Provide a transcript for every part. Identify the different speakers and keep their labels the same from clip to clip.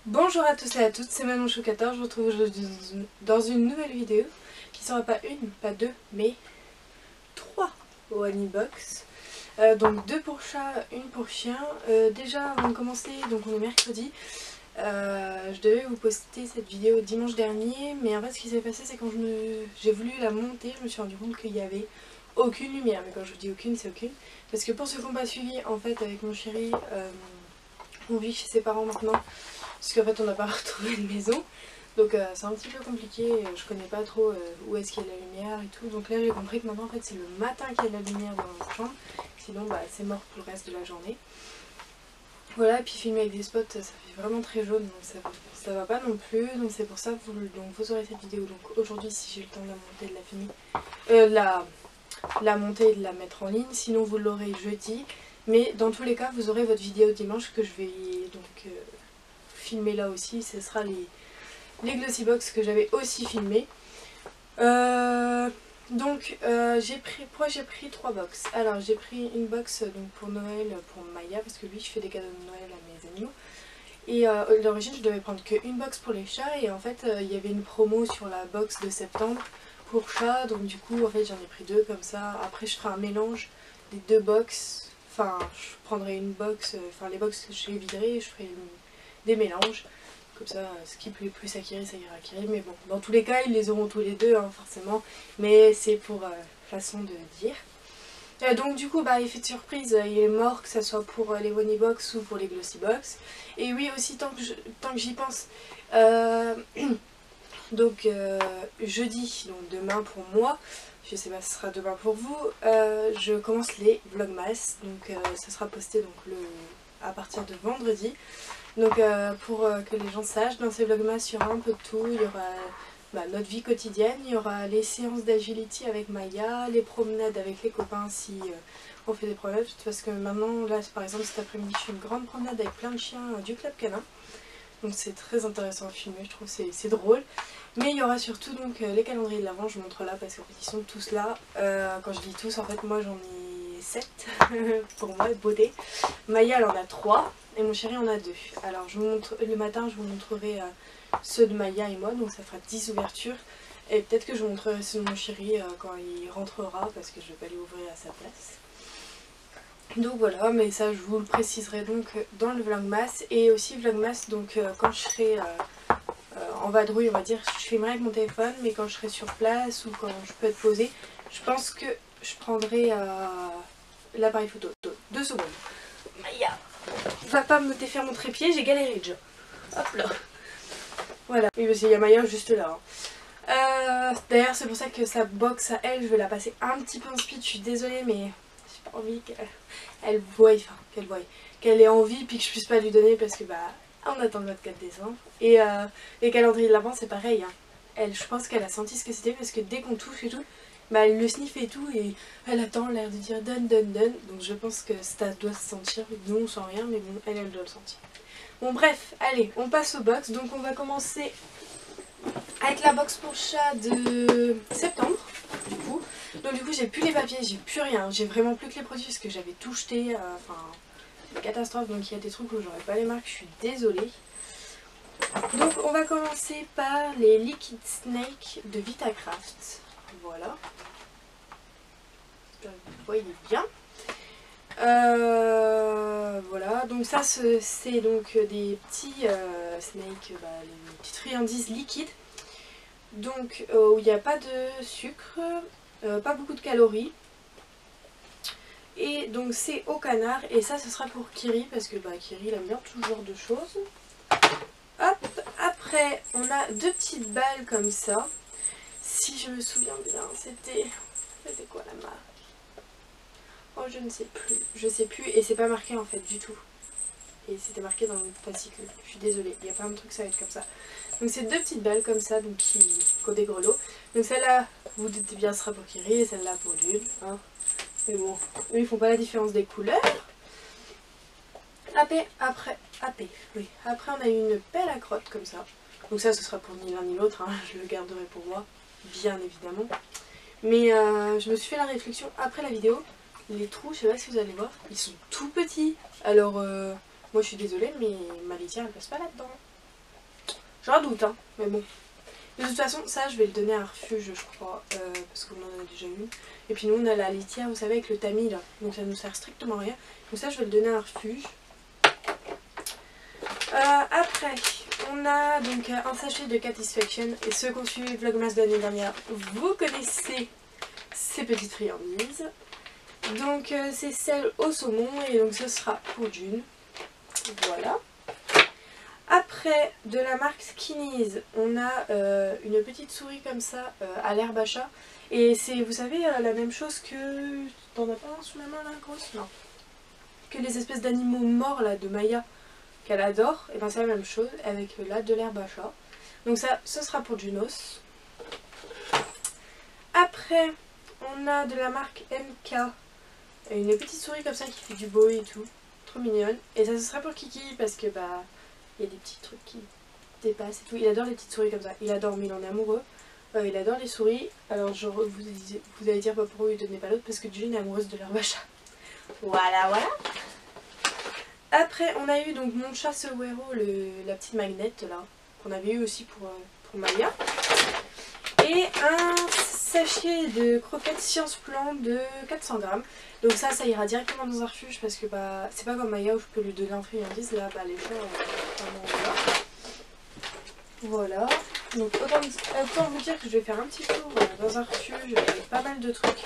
Speaker 1: Bonjour à tous et à toutes, c'est Manon Chocator, je vous retrouve aujourd'hui dans une nouvelle vidéo qui sera pas une, pas deux, mais trois au Honeybox. Donc deux pour chat, une pour chien. Déjà avant de commencer, donc on est mercredi, je devais vous poster cette vidéo dimanche dernier, mais en fait ce qui s'est passé c'est quand j'ai voulu la monter, je me suis rendu compte qu'il n'y avait aucune lumière. Mais quand je vous dis aucune, c'est aucune. Parce que pour ceux qui n'ont pas suivi, en fait avec mon chéri, on vit chez ses parents maintenant. Parce qu'en fait on n'a pas retrouvé de maison. Donc c'est un petit peu compliqué, je connais pas trop où est-ce qu'il y a de la lumière et tout. Donc là j'ai compris que maintenant en fait c'est le matin qu'il y a de la lumière dans notre chambre. Sinon bah, c'est mort pour le reste de la journée. Voilà, et puis filmer avec des spots ça fait vraiment très jaune, donc ça va pas non plus. Donc c'est pour ça que vous aurez cette vidéo. Donc aujourd'hui si j'ai le temps de la monter, la monter et de la mettre en ligne. Sinon vous l'aurez jeudi. Mais dans tous les cas vous aurez votre vidéo dimanche que je vais donc filmer là aussi. Ce sera les glossy box que j'avais aussi filmé. Pourquoi j'ai pris 3 box. Alors j'ai pris une box donc pour Noël pour Maya, parce que lui je fais des cadeaux de Noël à mes animaux. Et à l'origine je devais prendre qu'une box pour les chats, et en fait il y avait une promo sur la box de septembre pour chats, donc du coup en fait j'en ai pris 2 comme ça. Après je ferai un mélange des 2 box, enfin je prendrai une box, enfin les box que j'ai vidées, je ferai des mélanges. Comme ça, ce qui plaît plus à Kiri, ça ira à Kiri. Mais bon, dans tous les cas, ils les auront tous les deux, hein, forcément. Mais c'est pour façon de dire. Donc du coup, bah, effet de surprise, il est mort, que ce soit pour les Honey Box ou pour les Glossy Box. Et oui, aussi, tant que j'y pense, donc jeudi, donc demain pour moi, je sais pas si ce sera demain pour vous, je commence les Vlogmas. Donc ça sera posté donc, à partir de vendredi. Donc pour que les gens sachent, dans ces vlogmas il y aura un peu de tout. Il y aura notre vie quotidienne, il y aura les séances d'agility avec Maya, les promenades avec les copains si on fait des promenades. Parce que maintenant, là par exemple cet après-midi je fais une grande promenade avec plein de chiens du club canin. Donc c'est très intéressant à filmer, je trouve c'est drôle. Mais il y aura surtout donc les calendriers de l'Avent, je montre là parce qu'en fait ils sont tous là. Quand je dis tous, en fait moi j'en ai 7 pour moi, beauté. Maya elle en a 3 et mon chéri en a 2. Alors je vous montre, le matin je vous montrerai ceux de Maya et moi, donc ça fera 10 ouvertures. Et peut-être que je vous montrerai ceux de mon chéri quand il rentrera, parce que je vais pas lui ouvrir à sa place. Donc voilà, mais ça je vous le préciserai donc dans le vlogmas. Et aussi vlogmas, donc quand je serai en vadrouille on va dire, je filmerai avec mon téléphone, mais quand je serai sur place ou quand je peux être posée, je pense que je prendrai l'appareil photo. 2 secondes. Maya, va pas me défaire mon trépied, j'ai galéré déjà. Hop là. Voilà, oui parce qu'il y a Maya juste là. D'ailleurs c'est pour ça que sa box à elle, je vais la passer un petit peu en speed, je suis désolée mais j'ai pas envie qu'elle voie, qu'elle ait envie puis que je puisse pas lui donner parce que bah on attend le 24 décembre. Et les calendriers de l'Avent c'est pareil, hein. Je pense qu'elle a senti ce que c'était parce que dès qu'on touche et tout, bah elle le sniffe et tout et elle attend l'air de dire donne donne donne. Donc je pense que ça doit se sentir, nous on sent rien mais bon elle doit le sentir. Bon bref, allez on passe aux box, donc on va commencer avec la box pour chat de septembre du coup. Donc du coup j'ai plus les papiers, j'ai plus rien, j'ai vraiment plus que les produits parce que j'avais tout jeté, enfin une catastrophe, donc il y a des trucs où j'aurais pas les marques, je suis désolée. Donc on va commencer par les Liquid Snake de Vitacraft, voilà. Vous voyez bien. Voilà, donc ça c'est donc des petits snakes, les petites friandises liquides. Donc où il n'y a pas de sucre, pas beaucoup de calories. Et donc c'est au canard, et ça ce sera pour Kiri parce que Kiri il aime bien tout genre de choses. Hop, après on a 2 petites balles comme ça. Si je me souviens bien, c'était quoi la marque? Oh je ne sais plus et c'est pas marqué en fait du tout. Et c'était marqué dans le fascicule, je suis désolée, il y a plein de trucs ça va être comme ça. Donc c'est 2 petites balles comme ça, donc qui ont des grelots. Donc celle-là, vous doutez bien sera pour Kiri et celle-là pour Lune, hein. Mais bon, eux ils font pas la différence des couleurs. Après on a une pelle à crotte comme ça. Donc ça ce sera pour ni l'un ni l'autre, hein. Je le garderai pour moi, bien évidemment. Mais je me suis fait la réflexion après la vidéo. Les trous, je sais pas si vous allez voir, ils sont tout petits. Alors moi je suis désolée mais ma litière elle passe pas là-dedans. J'ai un doute, hein, mais bon. De toute façon, ça, je vais le donner à un refuge, je crois, parce qu'on en a déjà une. Et puis nous, on a la litière, vous savez, avec le tamis, là. Donc ça nous sert strictement à rien. Donc ça, je vais le donner à un refuge. Après, on a donc un sachet de Catisfaction. Et ceux qui ont suivi Vlogmas de l'année dernière, vous connaissez ces petites friandises. Donc c'est celle au saumon et donc ce sera pour June. Voilà. Après, de la marque Skinnies, on a une petite souris comme ça à l'herbe à chat. Et c'est, vous savez, la même chose que... T'en as pas un sous la main là, grosse? Non. Que les espèces d'animaux morts là de Maya qu'elle adore. Et ben c'est la même chose avec là de l'herbe à chat. Donc ça, ce sera pour Junos. Après, on a de la marque MK. Une petite souris comme ça qui fait du beau et tout. Trop mignonne. Et ça, ce sera pour Kiki parce que bah... il y a des petits trucs qui dépassent et tout. Il adore les petites souris comme ça. Il adore, mais il en est amoureux. Il adore les souris. Alors genre, vous allez dire bah, pourquoi il ne donnait pas l'autre. Parce que June est amoureuse de l'herbe à chat. Voilà, voilà. Après, on a eu donc mon chat Sewero, la petite magnette là. Qu'on avait eu aussi pour Maya. Et un sachet de croquettes Science Plan de 400 grammes. Donc ça ira directement dans un refuge parce que bah c'est pas comme Maya où je peux lui donner un friandise. Là, bah les chats, vraiment voilà. Donc autant vous dire que je vais faire un petit tour dans un refuge avec pas mal de trucs.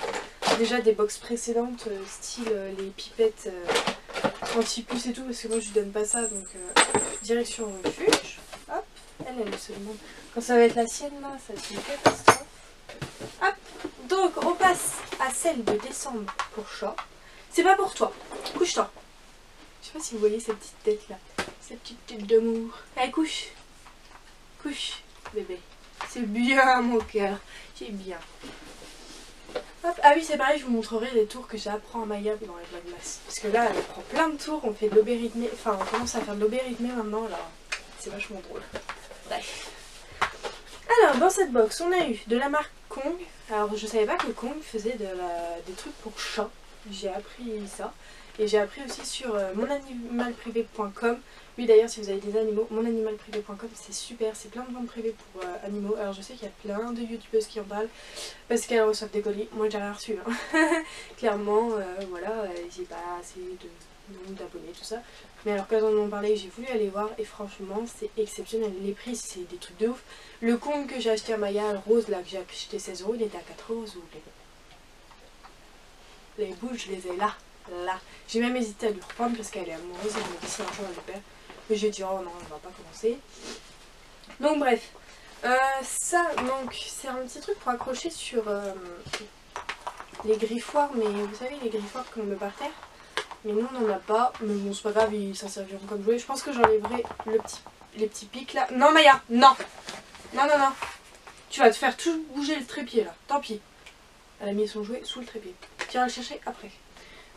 Speaker 1: Déjà des box précédentes, style les pipettes anti-puce et tout, parce que moi je lui donne pas ça, donc direction refuge. Hop, elle se demande quand ça va être la sienne là, ça va être une catastrophe. Hop, donc on passe à celle de décembre pour chat. C'est pas pour toi, couche-toi. Je sais pas si vous voyez cette petite tête là, cette petite tête d'amour. Allez, couche. Couche, bébé. C'est bien mon cœur, c'est bien. Hop. Ah oui, c'est pareil, je vous montrerai les tours que j'apprends à Maya dans les Vlogmas. Parce que là, elle prend plein de tours, on fait de l'obé rythmé. Enfin, on commence à faire de l'obé rythmé maintenant, là. C'est vachement drôle. Bref. Alors, dans cette box, on a eu de la marque Kong. Alors, je savais pas que Kong faisait des trucs pour chats. J'ai appris ça. Et j'ai appris aussi sur monanimalprivé.com. Oui, d'ailleurs, si vous avez des animaux, monanimalprivé.com, c'est super. C'est plein de ventes privées pour animaux. Alors, je sais qu'il y a plein de youtubeuses qui en parlent parce qu'elles reçoivent des colis. Moi, j'ai rien reçu. Hein. Clairement, voilà, j'ai pas assez de nombre d'abonnés, tout ça. Mais alors, quand elles en ont parlé, j'ai voulu aller voir. Et franchement, c'est exceptionnel. Les prix, c'est des trucs de ouf. Le Kong que j'ai acheté à Maya, le rose, là, que j'ai acheté 16 €, il était à 4 € ou les boules, je les ai là. Là. J'ai même hésité à lui reprendre parce qu'elle est amoureuse. Elle m'a dit si un jour elle le perd. Mais j'ai dit oh non, on va pas commencer. Donc bref. Ça, donc, c'est un petit truc pour accrocher sur les griffoirs. Mais vous savez, les griffoirs qu'on met par terre. Mais nous, on n'en a pas. Mais bon, c'est pas grave, ils s'en serviront comme jouet. Je pense que j'enlèverai les petits pics là. Non, Maya, non. Non, non, non. Tu vas te faire tout bouger le trépied là. Tant pis. Elle a mis son jouet sous le trépied. Tu iras le chercher après.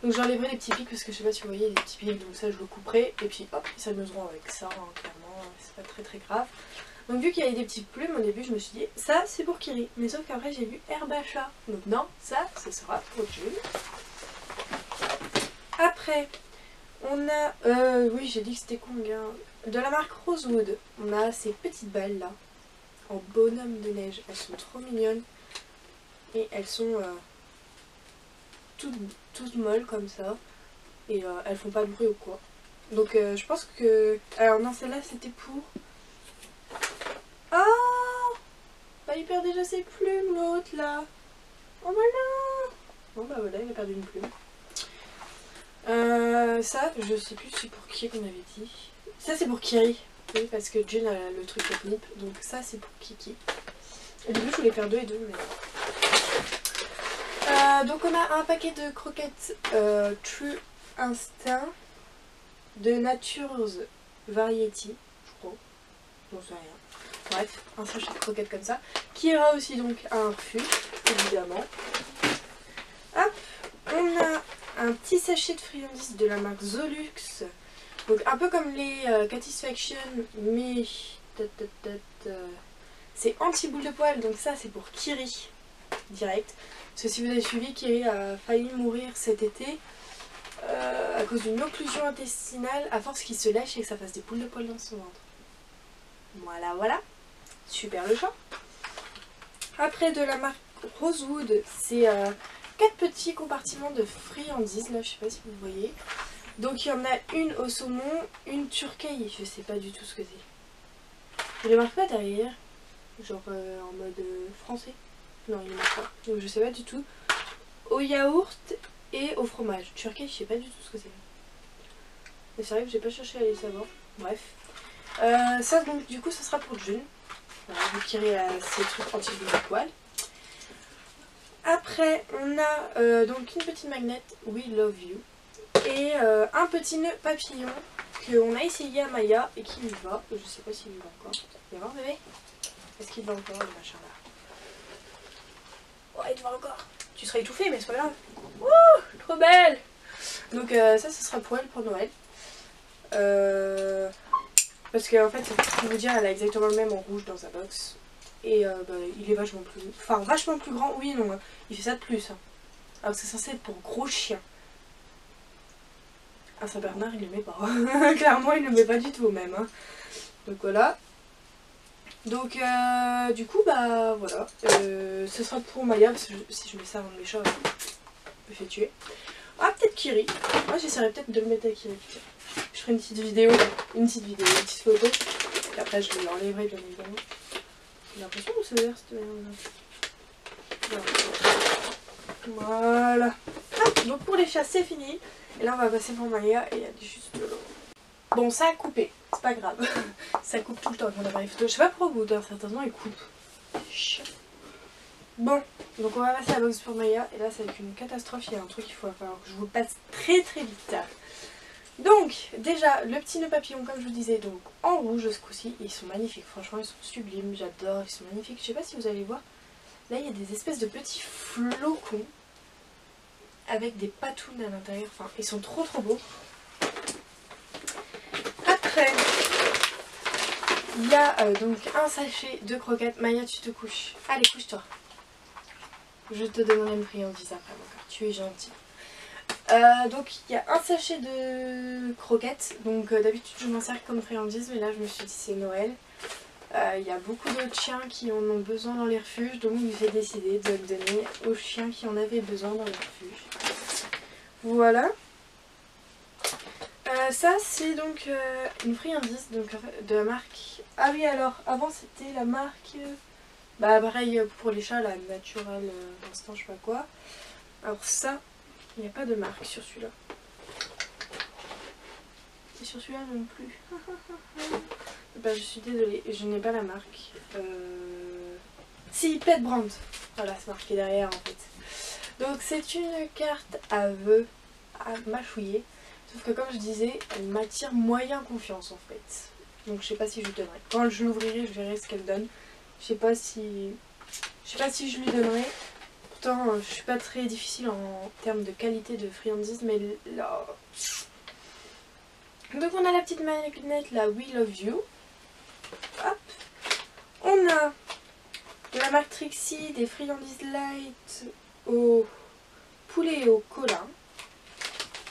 Speaker 1: Donc j'enlèverai les petits pics parce que je sais pas si vous voyez les petits pics, donc ça je le couperai et puis hop, ils s'amuseront avec ça, hein, clairement, c'est pas très très grave. Donc vu qu'il y avait des petites plumes au début, je me suis dit ça c'est pour Kiri, mais sauf qu'après j'ai vu herbe à chat, donc non, ça ce sera pour June. Après on a, oui j'ai dit que c'était Kong, hein, de la marque Rosewood, on a ces petites balles là, en bonhomme de neige, elles sont trop mignonnes et elles sont toutes molles comme ça et elles font pas de bruit ou quoi. Donc je pense que... Alors non, celle-là c'était pour... Ah bah il perd déjà ses plumes l'autre là. Oh voilà. Bon bah voilà, il a perdu une plume. Ça, je sais plus c'est pour qui qu'on avait dit. Ça c'est pour Kiri. Oui, parce que June a le truc technique. Donc ça c'est pour Kiki. Au début je voulais faire 2 et 2 mais... donc on a un paquet de croquettes True Instinct de Nature's Variety, je crois, j'en sais rien. Bref, un sachet de croquettes comme ça, qui ira aussi donc à un refuge, évidemment. Hop, on a un petit sachet de friandises de la marque Zolux, donc un peu comme les Catisfaction, mais c'est anti-boule de poil, donc ça c'est pour Kiri, direct. Parce que si vous avez suivi, Kiri a failli mourir cet été à cause d'une occlusion intestinale à force qu'il se lèche et que ça fasse des boules de poil dans son ventre. Voilà, voilà. Super le chat. Après, de la marque Rosewood, c'est 4 petits compartiments de friandises. Là, je sais pas si vous voyez. Donc, il y en a une au saumon, une turquie. Je sais pas du tout ce que c'est. Il ne marque pas derrière. Genre en mode français. Non, il ne marque pas. Donc, je sais pas du tout. Au yaourt et au fromage. Turquie, je sais pas du tout ce que c'est. Mais c'est vrai que j'ai pas cherché à les savoir. Bref. Ça, donc, du coup, ça sera pour June. Voilà, vous tirez ces trucs anti-poil. Après, on a donc une petite magnette We Love You et un petit nœud papillon qu'on a essayé à Maya et qui lui va. Je sais pas s'il lui va encore. Viens voir bébé. Est-ce qu'il va encore le machin là? Ouais, il te va encore. Tu seras étouffée mais c'est pas grave. Ouh, trop belle. Donc ça, ce sera pour elle pour Noël. Parce qu'en fait, pour vous dire, elle a exactement le même en rouge dans sa box. Et bah, il est vachement plus... Enfin, vachement plus grand, oui non. Il fait ça de plus. Hein. Alors que c'est censé être pour gros chien. Un Saint-Bernard, il le met pas. Clairement, il le met pas du tout même. Hein. Donc voilà. Donc du coup, bah voilà. Ce sera pour Maya, parce que si je mets ça dans mes chats, je me fais tuer. Ah, peut-être Kiri. Moi, j'essaierai peut-être de le mettre à Kiri. Je ferai une petite vidéo, une petite photo. Et après, je l'enlèverai bien évidemment. J'ai l'impression que c'est vert cette manière. Voilà. Ah, donc pour les chats, c'est fini. Et là, on va passer pour Maya et il y a juste de l'eau. Bon, ça a coupé. C'est pas grave. Ça coupe tout le temps avec mon appareil photo. Je sais pas pourquoi au bout d'un certain temps, il coupe. Bon, donc on va passer à la box pour Maya. Et là, ça va être une catastrophe. Il y a un truc qu'il faut falloir que je vous passe très très vite. Donc, déjà, le petit nœud papillon, comme je vous disais, donc en rouge ce coup-ci, ils sont magnifiques, franchement, ils sont sublimes, j'adore, ils sont magnifiques. Je sais pas si vous allez voir, là, il y a des espèces de petits flocons avec des patounes à l'intérieur, enfin, ils sont trop trop beaux. Après, il y a donc un sachet de croquettes. Maya, tu te couches. Allez, couche-toi. Je te donnerai une friandise après, encore, tu es gentille. Donc il y a un sachet de croquettes, donc d'habitude je m'en sers comme friandise mais là je me suis dit c'est Noël. Il y a beaucoup d'autres chiens qui en ont besoin dans les refuges, donc j'ai décidé de le donner aux chiens qui en avaient besoin dans les refuges. Voilà. Ça c'est donc une friandise donc, de la marque... Ah oui, alors avant c'était la marque... Bah pareil pour les chats, la naturelle instant je sais pas quoi. Alors ça... Il n'y a pas de marque sur celui-là. Et sur celui-là non plus. Bah, je suis désolée, je n'ai pas la marque. Si, Pet Brand. Voilà, c'est marqué derrière en fait. Donc c'est une carte à vœux à mâchouiller. Sauf que comme je disais, elle m'attire moyen confiance en fait. Donc je sais pas si je lui donnerai. Quand je l'ouvrirai, je verrai ce qu'elle donne. Je sais pas si je lui donnerai. Je suis pas très difficile en termes de qualité de friandises, mais là... Donc on a la petite magnette, la We Love You. Hop. On a de la marque Trixie, des friandises light au poulet et au colin.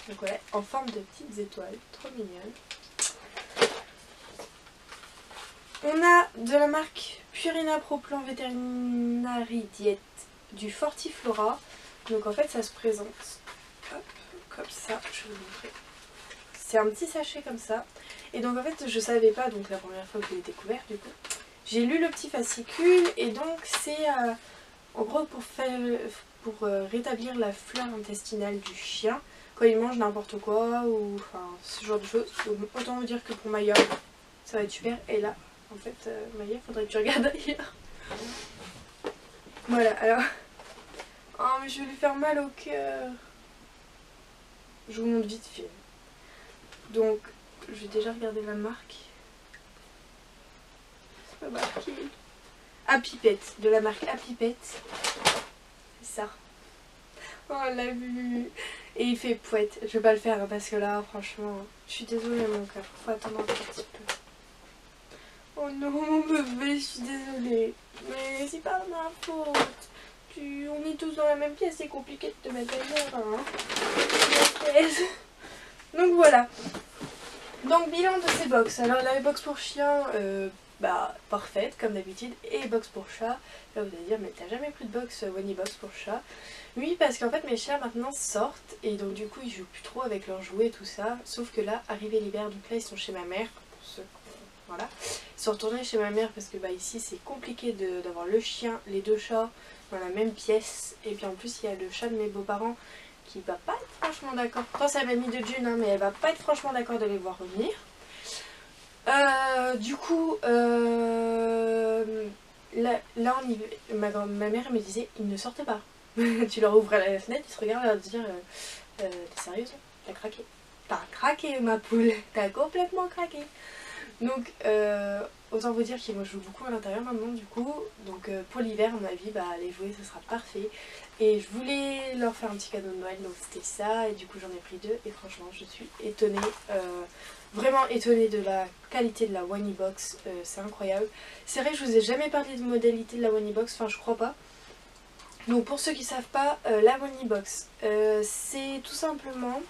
Speaker 1: Donc ouais, en forme de petites étoiles, trop mignonnes. On a de la marque Purina Pro Plan Veterinary Diet du Fortiflora. Donc en fait ça se présente hop, comme ça, je vais vous montrer. C'est un petit sachet comme ça. Et donc en fait je savais pas, donc la première fois que je l'ai découvert du coup. J'ai lu le petit fascicule et donc c'est en gros pour rétablir la flore intestinale du chien quand il mange n'importe quoi ou enfin ce genre de choses. Donc autant vous dire que pour Maya ça va être super. Et là en fait Maya, faudrait que tu regardes ailleurs. Voilà, alors... Oh mais je vais lui faire mal au cœur. Je vous montre vite fait. Donc, je vais déjà regarder la marque. C'est pas marqué. Apipette, de la marque Apipette. C'est ça. Oh, on l'a vu. Et il fait pouette. Je vais pas le faire hein, parce que là, franchement, je suis désolée mon cœur. Faut attendre un petit peu. Oh non, mon bébé, je suis désolée. Mais c'est pas ma faute. On est tous dans la même pièce, c'est compliqué de te mettre ailleurs. Hein. Donc voilà. Donc bilan de ces box. Alors la box pour chien, bah parfaite comme d'habitude, et box pour chat. Là vous allez dire mais t'as jamais pris de box Wani box pour chat? Oui, parce qu'en fait mes chats maintenant sortent et donc du coup ils jouent plus trop avec leurs jouets et tout ça, sauf que là arrivé l'hiver, donc là ils sont chez ma mère, pour ceux voilà, ils sont retournés chez ma mère parce que bah ici c'est compliqué d'avoir le chien, les deux chats dans la même pièce, et puis en plus il y a le chat de mes beaux-parents qui va pas être franchement d'accord. Pourtant c'est la mamie de June hein, mais elle va pas être franchement d'accord de les voir revenir. Du coup, là on y... ma mère me disait ils ne sortent pas. Tu leur ouvres la fenêtre, ils se regardent et leur dire t'es sérieuse? T'as craqué? T'as craqué ma poule, t'as complètement craqué. Donc autant vous dire qu'ils me jouent beaucoup à l'intérieur maintenant du coup. Donc pour l'hiver à mon avis bah les jouets ce sera parfait. Et je voulais leur faire un petit cadeau de Noël, donc c'était ça, et du coup j'en ai pris 2 et franchement je suis étonnée, vraiment étonnée de la qualité de la Wani box, c'est incroyable. C'est vrai que je vous ai jamais parlé de modalité de la Wani box, enfin je crois pas. Donc pour ceux qui savent pas, la Wani box c'est tout simplement,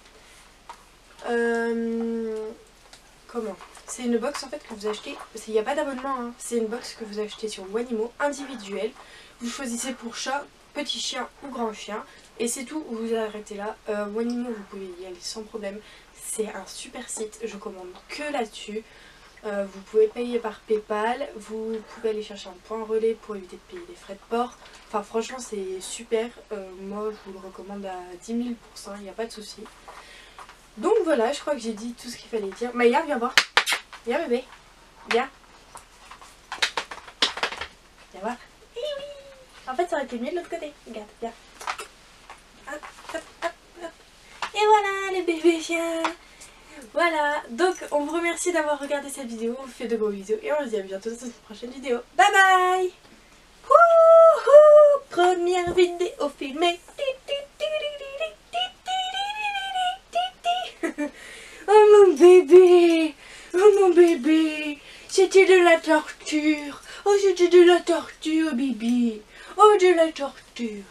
Speaker 1: comment? C'est une box en fait que vous achetez, il n'y a pas d'abonnement, hein. C'est une box que vous achetez sur Wanimo, individuelle. Vous choisissez pour chat, petit chien ou grand chien, et c'est tout, vous arrêtez là. Wanimo vous pouvez y aller sans problème, c'est un super site, je commande que là-dessus. Vous pouvez payer par Paypal, vous pouvez aller chercher un point relais pour éviter de payer des frais de port. Enfin franchement c'est super, moi je vous le recommande à 10 000%, il n'y a pas de souci. Donc voilà, je crois que j'ai dit tout ce qu'il fallait dire. Maya, viens voir. Viens bébé. Viens. Viens voir. Eh oui. En fait ça aurait été mieux de l'autre côté. Regarde, viens. Hop, hop, hop, hop. Et voilà le bébé chien. Voilà, donc on vous remercie d'avoir regardé cette vidéo. On vous fait de gros bisous et on se dit à bientôt dans une prochaine vidéo. Bye bye. Wouhou. Première vidéo filmée. Oh mon bébé, oh mon bébé, c'était de la torture. Oh c'était de la torture, Bibi. Oh de la torture.